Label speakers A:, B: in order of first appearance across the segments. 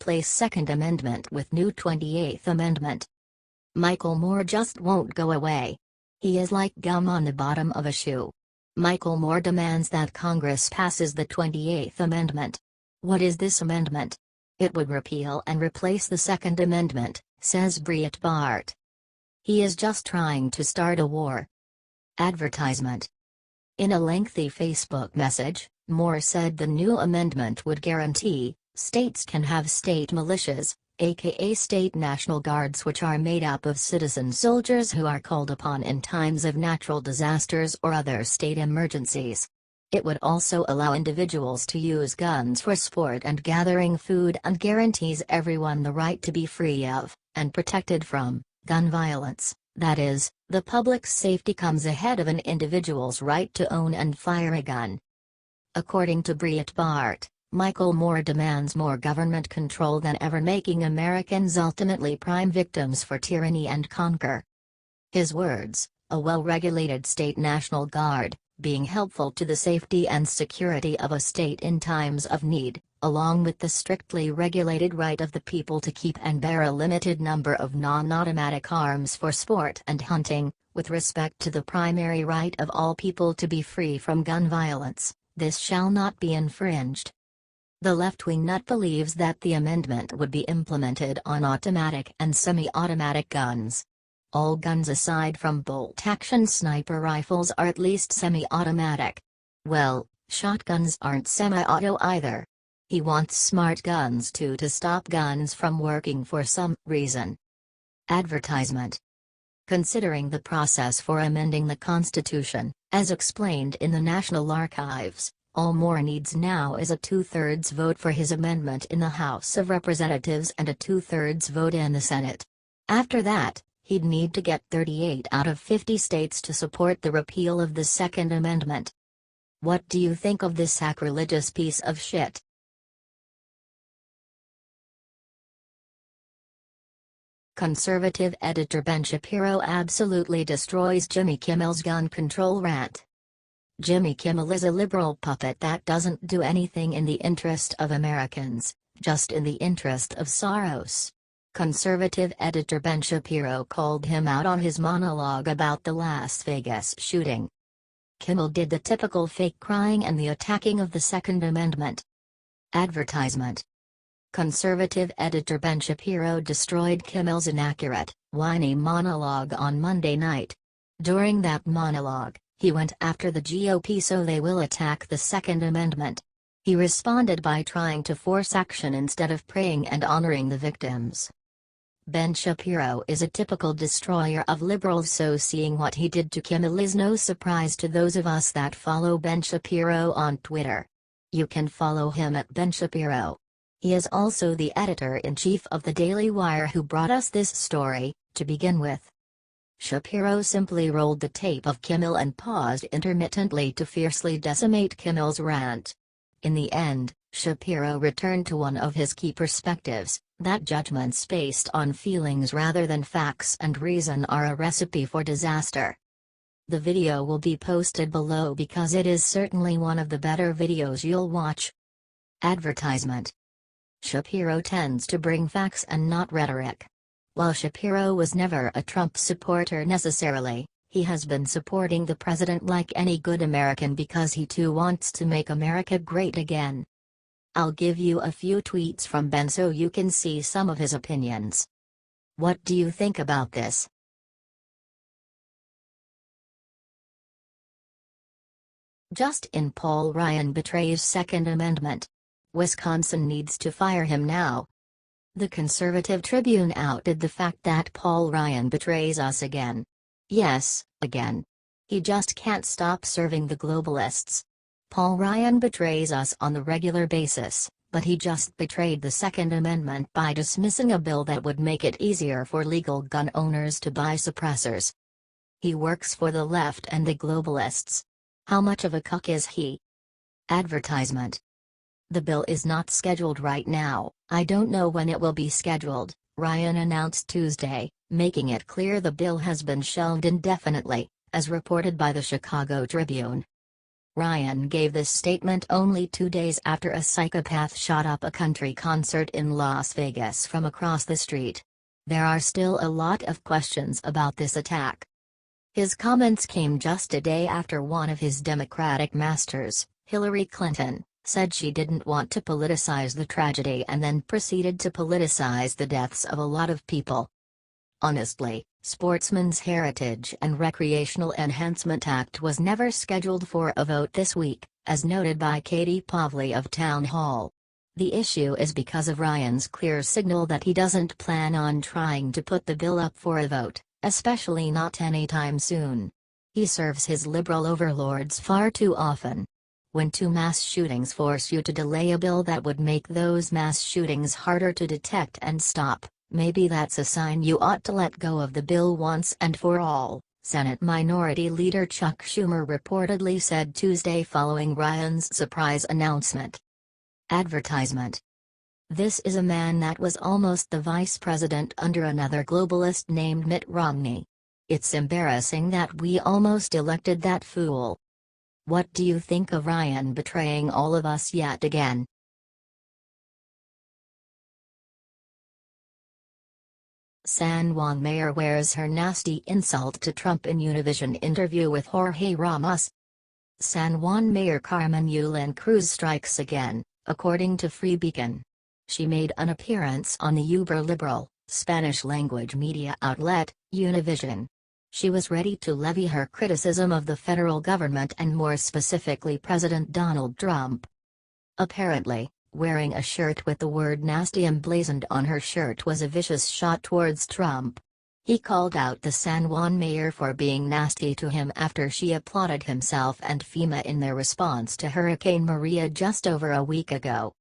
A: replace Second Amendment with new 28th Amendment. Michael Moore just won't go away. He is like gum on the bottom of a shoe. Michael Moore demands that Congress passes the 28th Amendment. What is this amendment? It would repeal and replace the Second Amendment, says Breitbart. He is just trying to start a war. Advertisement. In a lengthy Facebook message, Moore said the new amendment would guarantee, states can have state militias, aka state National Guards, which are made up of citizen soldiers who are called upon in times of natural disasters or other state emergencies. It would also allow individuals to use guns for sport and gathering food, and guarantees everyone the right to be free of, and protected from, gun violence. That is, the public's safety comes ahead of an individual's right to own and fire a gun. According to Breitbart, Michael Moore demands more government control than ever, making Americans ultimately prime victims for tyranny and conquer. His words, a well-regulated state National Guard, being helpful to the safety and security of a state in times of need, along with the strictly regulated right of the people to keep and bear a limited number of non-automatic arms for sport and hunting, with respect to the primary right of all people to be free from gun violence, this shall not be infringed. The left-wing nut believes that the amendment would be implemented on automatic and semi-automatic guns. All guns aside from bolt-action sniper rifles are at least semi-automatic. Well, shotguns aren't semi-auto either. He wants smart guns too, to stop guns from working for some reason. Advertisement. Considering the process for amending the Constitution, as explained in the National Archives, all Moore needs now is a 2/3 vote for his amendment in the House of Representatives and a 2/3 vote in the Senate. After that, he'd need to get 38 out of 50 states to support the repeal of the Second Amendment. What do you think of this sacrilegious piece of shit? Conservative editor Ben Shapiro absolutely destroys Jimmy Kimmel's gun control rant. Jimmy Kimmel is a liberal puppet that doesn't do anything in the interest of Americans, just in the interest of Soros. Conservative editor Ben Shapiro called him out on his monologue about the Las Vegas shooting. Kimmel did the typical fake crying and the attacking of the Second Amendment. Advertisement. Conservative editor Ben Shapiro destroyed Kimmel's inaccurate, whiny monologue on Monday night. During that monologue, he went after the GOP so they will attack the Second Amendment. He responded by trying to force action instead of praying and honoring the victims. Ben Shapiro is a typical destroyer of liberals, so seeing what he did to Kimmel is no surprise to those of us that follow Ben Shapiro on Twitter. You can follow him at Ben Shapiro. He is also the editor-in-chief of the Daily Wire who brought us this story, to begin with. Shapiro simply rolled the tape of Kimmel and paused intermittently to fiercely decimate Kimmel's rant. In the end, Shapiro returned to one of his key perspectives, that judgments based on feelings rather than facts and reason are a recipe for disaster. The video will be posted below because it is certainly one of the better videos you'll watch. Advertisement. Shapiro tends to bring facts and not rhetoric. While Shapiro was never a Trump supporter necessarily, he has been supporting the president like any good American because he too wants to make America great again. I'll give you a few tweets from Ben so you can see some of his opinions. What do you think about this? Just in: Paul Ryan betrays Second Amendment. Wisconsin needs to fire him now. The Conservative Tribune outed the fact that Paul Ryan betrays us again. Yes, again. He just can't stop serving the globalists. Paul Ryan betrays us on the regular basis, but he just betrayed the Second Amendment by dismissing a bill that would make it easier for legal gun owners to buy suppressors. He works for the left and the globalists. How much of a cuck is he? Advertisement. The bill is not scheduled right now. I don't know when it will be scheduled, Ryan announced Tuesday, making it clear the bill has been shelved indefinitely, as reported by the Chicago Tribune. Ryan gave this statement only 2 days after a psychopath shot up a country concert in Las Vegas from across the street. There are still a lot of questions about this attack. His comments came just a day after one of his Democratic masters, Hillary Clinton, said she didn't want to politicize the tragedy and then proceeded to politicize the deaths of a lot of people. Honestly, Sportsmen's Heritage and Recreational Enhancement Act was never scheduled for a vote this week, as noted by Katie Pavley of Town Hall. The issue is because of Ryan's clear signal that he doesn't plan on trying to put the bill up for a vote, especially not anytime soon. He serves his liberal overlords far too often. When 2 mass shootings force you to delay a bill that would make those mass shootings harder to detect and stop, maybe that's a sign you ought to let go of the bill once and for all, Senate Minority Leader Chuck Schumer reportedly said Tuesday following Ryan's surprise announcement. Advertisement. This is a man that was almost the vice president under another globalist named Mitt Romney. It's embarrassing that we almost elected that fool. What do you think of Ryan betraying all of us yet again? San Juan mayor wears her nasty insult to Trump in Univision interview with Jorge Ramos. San Juan Mayor Carmen Yulín Cruz strikes again, according to Free Beacon. She made an appearance on the uber-liberal, Spanish-language media outlet, Univision. She was ready to levy her criticism of the federal government and more specifically President Donald Trump. Apparently, wearing a shirt with the word nasty emblazoned on her shirt was a vicious shot towards Trump. He called out the San Juan mayor for being nasty to him after she applauded himself and FEMA in their response to Hurricane Maria just over a week ago.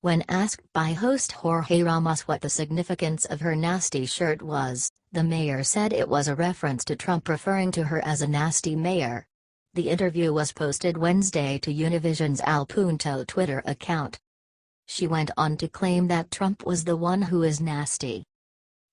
A: When asked by host Jorge Ramos what the significance of her nasty shirt was, the mayor said it was a reference to Trump referring to her as a nasty mayor. The interview was posted Wednesday to Univision's Al Punto Twitter account. She went on to claim that Trump was the one who is nasty.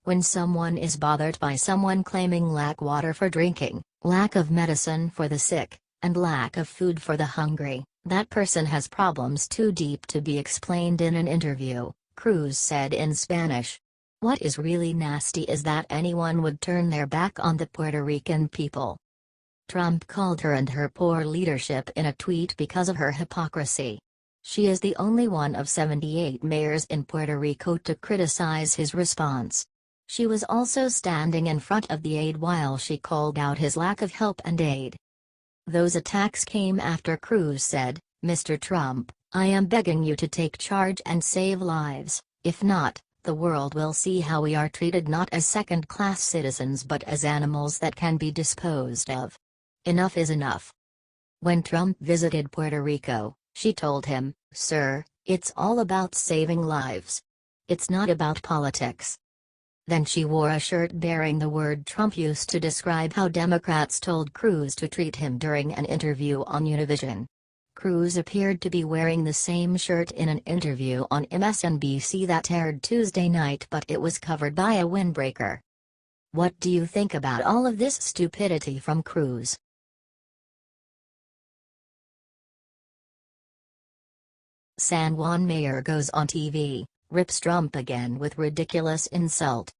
A: When someone is bothered by someone claiming lack water for drinking, lack of medicine for the sick, and lack of food for the hungry, that person has problems too deep to be explained in an interview, Cruz said in Spanish. What is really nasty is that anyone would turn their back on the Puerto Rican people. Trump called her and her poor leadership in a tweet because of her hypocrisy. She is the only one of 78 mayors in Puerto Rico to criticize his response. She was also standing in front of the aide while she called out his lack of help and aid. Those attacks came after Cruz said, "Mr. Trump, I am begging you to take charge and save lives, if not, the world will see how we are treated not as second-class citizens but as animals that can be disposed of. Enough is enough." When Trump visited Puerto Rico, she told him, "Sir, it's all about saving lives. It's not about politics." Then she wore a shirt bearing the word Trump used to describe how Democrats told Cruz to treat him during an interview on Univision. Cruz appeared to be wearing the same shirt in an interview on MSNBC that aired Tuesday night, but it was covered by a windbreaker. What do you think about all of this stupidity from Cruz? San Juan mayor goes on TV, rips Trump again with ridiculous insult.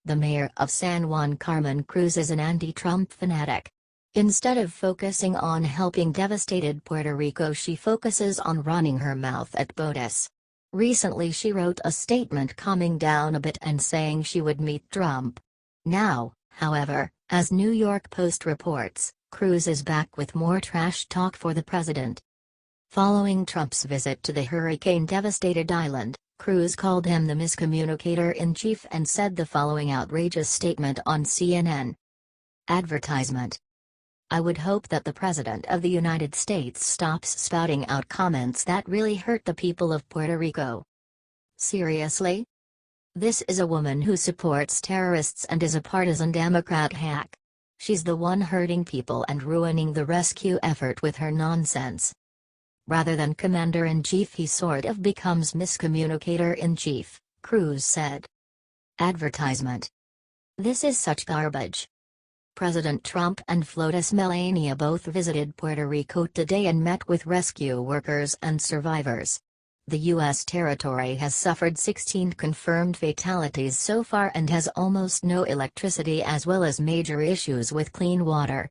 A: The mayor of San Juan, Carmen Cruz, is an anti-Trump fanatic. Instead of focusing on helping devastated Puerto Rico, she focuses on running her mouth at POTUS. Recently she wrote a statement calming down a bit and saying she would meet Trump. Now, however, as New York Post reports, Cruz is back with more trash talk for the president. Following Trump's visit to the hurricane-devastated island, Cruz called him the miscommunicator-in-chief and said the following outrageous statement on CNN. Advertisement. I would hope that the President of the United States stops spouting out comments that really hurt the people of Puerto Rico. Seriously? This is a woman who supports terrorists and is a partisan Democrat hack. She's the one hurting people and ruining the rescue effort with her nonsense. Rather than commander-in-chief, he sort of becomes miscommunicator-in-chief, Cruz said. Advertisement. This is such garbage. President Trump and FLOTUS Melania both visited Puerto Rico today and met with rescue workers and survivors. The U.S. territory has suffered 16 confirmed fatalities so far and has almost no electricity as well as major issues with clean water.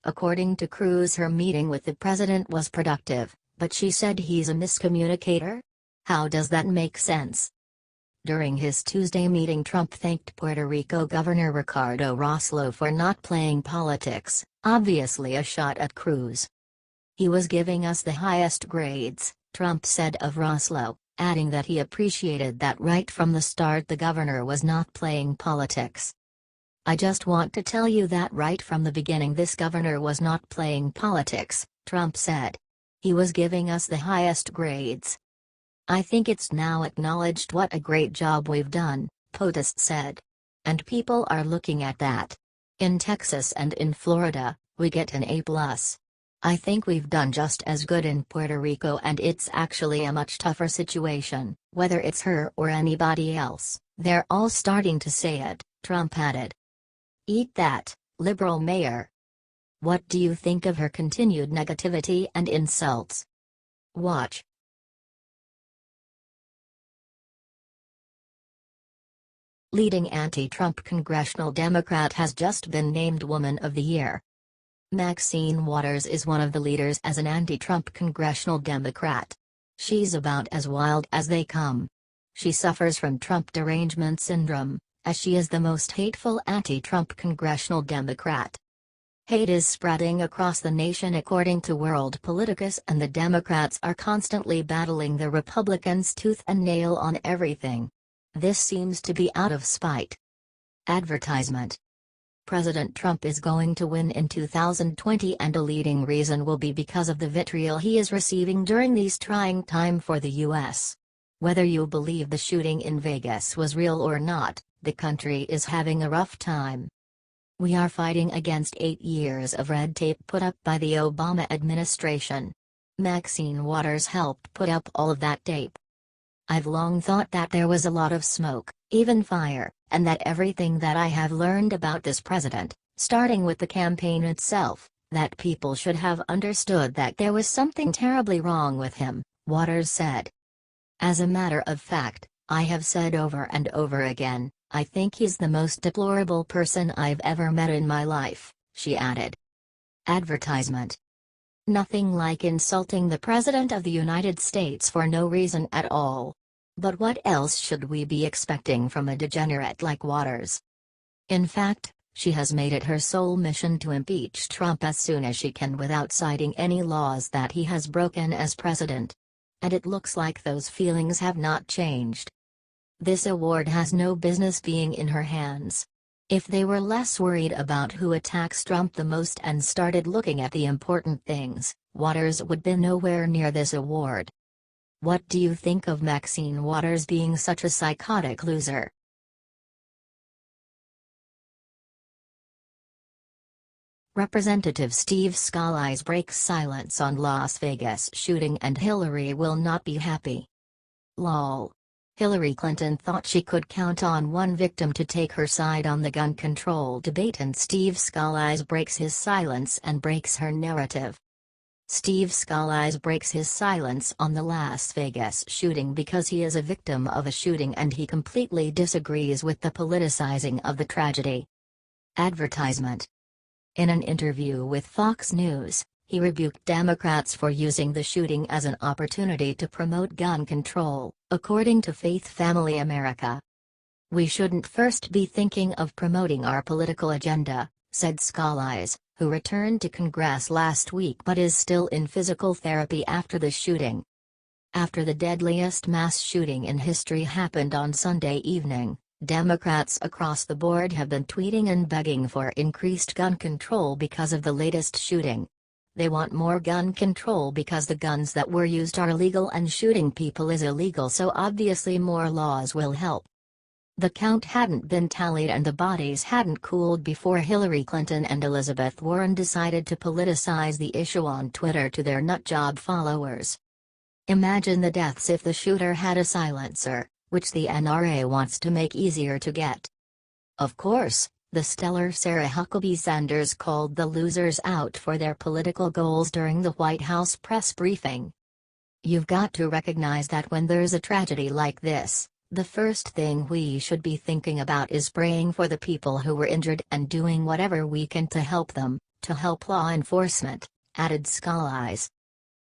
A: According to Cruz, her meeting with the president was productive, but she said he's a miscommunicator? How does that make sense? During his Tuesday meeting, Trump thanked Puerto Rico Governor Ricardo Rossello for not playing politics, obviously a shot at Cruz. He was giving us the highest grades, Trump said of Rossello, adding that he appreciated that right from the start the governor was not playing politics. I just want to tell you that right from the beginning this governor was not playing politics, Trump said. He was giving us the highest grades. I think it's now acknowledged what a great job we've done, POTUS said. And people are looking at that. In Texas and in Florida, we get an A+. I think we've done just as good in Puerto Rico, and it's actually a much tougher situation, whether it's her or anybody else. They're all starting to say it, Trump added. Eat that, liberal mayor. What do you think of her continued negativity and insults? Watch. Leading anti-Trump congressional Democrat has just been named Woman of the Year. Maxine Waters is one of the leaders as an anti-Trump congressional Democrat. She's about as wild as they come. She suffers from Trump derangement syndrome, as she is the most hateful anti-Trump congressional Democrat. Hate is spreading across the nation according to World Politicus, and the Democrats are constantly battling the Republicans tooth and nail on everything. This seems to be out of spite. Advertisement. President Trump is going to win in 2020, and a leading reason will be because of the vitriol he is receiving during these trying times for the U.S. Whether you believe the shooting in Vegas was real or not, the country is having a rough time. We are fighting against 8 years of red tape put up by the Obama administration. Maxine Waters helped put up all of that tape. I've long thought that there was a lot of smoke, even fire, and that everything that I have learned about this president, starting with the campaign itself, that people should have understood that there was something terribly wrong with him, Waters said. As a matter of fact, I have said over and over again, I think he's the most deplorable person I've ever met in my life, she added. Advertisement. Nothing like insulting the President of the United States for no reason at all. But what else should we be expecting from a degenerate like Waters? In fact, she has made it her sole mission to impeach Trump as soon as she can without citing any laws that he has broken as president. And it looks like those feelings have not changed. This award has no business being in her hands. If they were less worried about who attacks Trump the most and started looking at the important things, Waters would be nowhere near this award. What do you think of Maxine Waters being such a psychotic loser? Representative Steve Scalise breaks silence on Las Vegas shooting and Hillary will not be happy. Lol. Hillary Clinton thought she could count on one victim to take her side on the gun control debate, and Steve Scalise breaks his silence and breaks her narrative. Steve Scalise breaks his silence on the Las Vegas shooting because he is a victim of a shooting and he completely disagrees with the politicizing of the tragedy. Advertisement. In an interview with Fox News, he rebuked Democrats for using the shooting as an opportunity to promote gun control, according to Faith Family America. We shouldn't first be thinking of promoting our political agenda, said Scalise, who returned to Congress last week but is still in physical therapy after the shooting. After the deadliest mass shooting in history happened on Sunday evening, Democrats across the board have been tweeting and begging for increased gun control because of the latest shooting. They want more gun control because the guns that were used are illegal and shooting people is illegal, so obviously more laws will help. The count hadn't been tallied and the bodies hadn't cooled before Hillary Clinton and Elizabeth Warren decided to politicize the issue on Twitter to their nutjob followers. Imagine the deaths if the shooter had a silencer, which the NRA wants to make easier to get. Of course, The stellar Sarah Huckabee Sanders called the losers out for their political goals during the White House press briefing. You've got to recognize that when there's a tragedy like this, the first thing we should be thinking about is praying for the people who were injured and doing whatever we can to help them, to help law enforcement, added Scalise.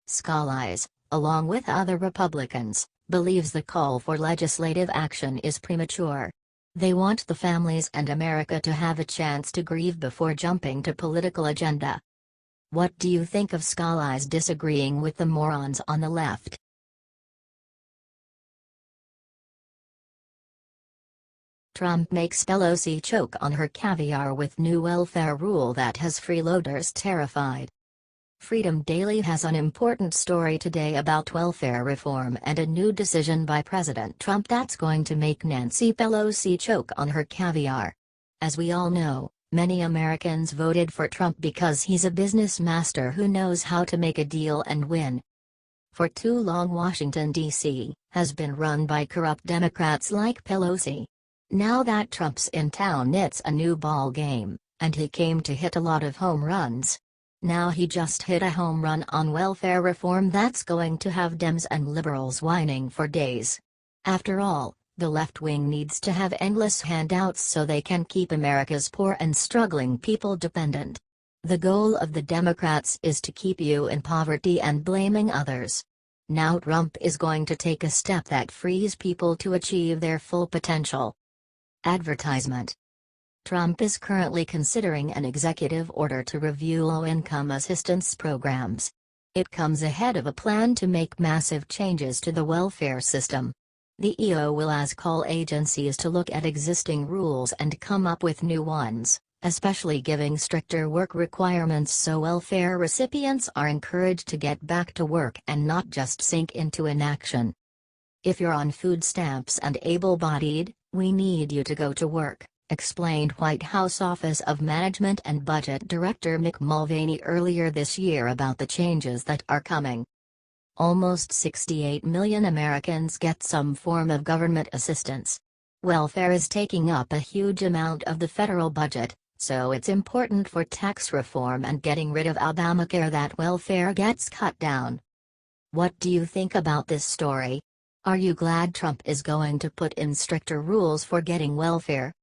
A: Scalise, along with other Republicans, believes the call for legislative action is premature. They want the families and America to have a chance to grieve before jumping to political agenda. What do you think of Scalise disagreeing with the morons on the left? Trump makes Pelosi choke on her caviar with new welfare rule that has freeloaders terrified. Freedom Daily has an important story today about welfare reform and a new decision by President Trump that's going to make Nancy Pelosi choke on her caviar. As we all know, many Americans voted for Trump because he's a business master who knows how to make a deal and win. For too long Washington, D.C., has been run by corrupt Democrats like Pelosi. Now that Trump's in town, it's a new ball game, and he came to hit a lot of home runs. Now he just hit a home run on welfare reform that's going to have Dems and liberals whining for days. After all, the left wing needs to have endless handouts so they can keep America's poor and struggling people dependent. The goal of the Democrats is to keep you in poverty and blaming others. Now Trump is going to take a step that frees people to achieve their full potential. Advertisement. Trump is currently considering an executive order to review low-income assistance programs. It comes ahead of a plan to make massive changes to the welfare system. The EO will ask all agencies to look at existing rules and come up with new ones, especially giving stricter work requirements so welfare recipients are encouraged to get back to work and not just sink into inaction. If you're on food stamps and able-bodied, we need you to go to work, explained White House Office of Management and Budget Director Mick Mulvaney earlier this year about the changes that are coming. Almost 68 million Americans get some form of government assistance. Welfare is taking up a huge amount of the federal budget, so it's important for tax reform and getting rid of Obamacare that welfare gets cut down. What do you think about this story? Are you glad Trump is going to put in stricter rules for getting welfare?